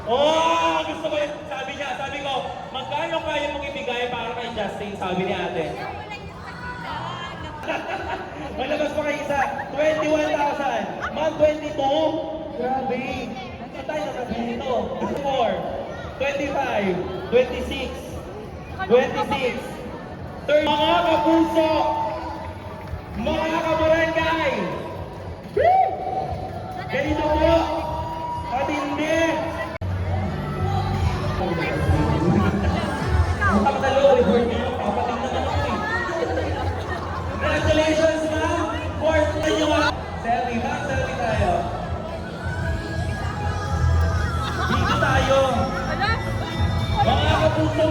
Oh, gusto ko yun. Sabi ko, magkano kaya mong ibigay para kay Justin, sabi ni ate. Malabas pa kayo isa, 21,000. Ma'am, 22? Grabe. Saan tayo nakasabi nito? 24, 25, 26, 26, 30. Mga kapuso, mga kabarangay, ganito po, patindi. Ang talo, report niyo, kapatid na naman eh. Congratulations, ma'am! Fourth na nyo, ma'am! Selfie, ma'am, selfie tayo. Dito tayo. Mga kapuso,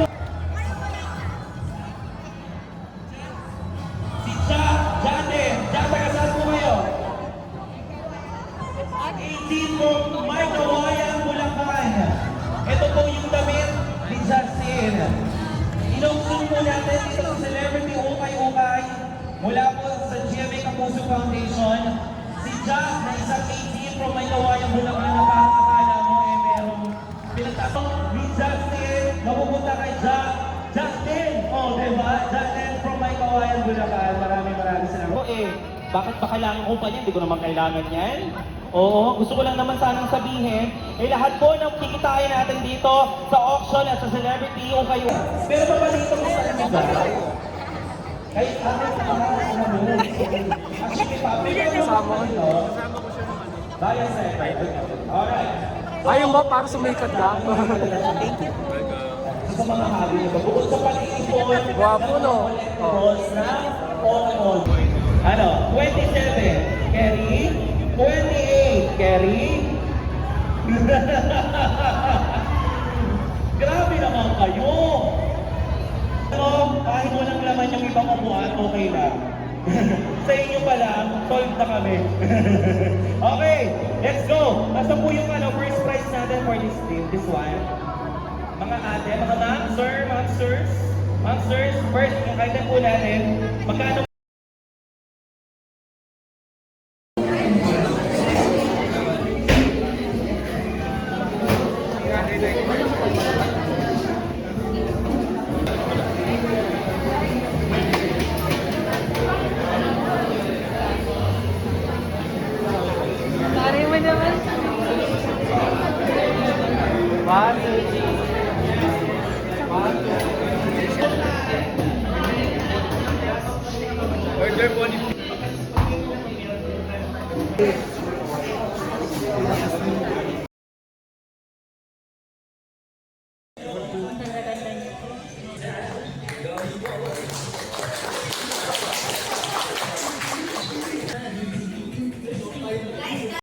si Jate, tagasal po kayo. 18 po, may kawayan Bulacan. Ito po yung damit ni Justin. Inungsong po natin dito sa Celebrity Ukay-Ukay mula po sa GMA Kapuso Foundation. Si Jack na isang 18 from may kawayan Bulacan na parang akala mo merong pinagtatong ni Justin. Mapupunta kay Justin! Oh, diba? Justin from may kawayan Bulacan. Maraming salamat. Bakit ba kailangan ko pa niyan? Hindi ko naman kailangan yan. Oo, gusto ko lang naman sanang sabihin, lahat po ng kikitain natin dito sa auction at sa celebrity o kayo. Pero pabalito ko sa kanila. Kahit amin sa mga actually, public kasama ko ito. Bayan sa alright. Ayun ba, para sumikat ka? Thank you. Sa mga hobby nyo, bukod sa pag-iipon, Guwapo, no? Ano, 27, Kerry? 28, Kerry? Grabe naman kayo! Ano, kahit walang laman yung ibang upuan, okay lang. Sa inyo pa lang, solved na kami. Okay, let's go! Nasa po yung first prize natin for this one. Mga ate, mga ma'am, sir, ma'am, sirs, first, yung item po natin, magkano Pare mo naman. order po ni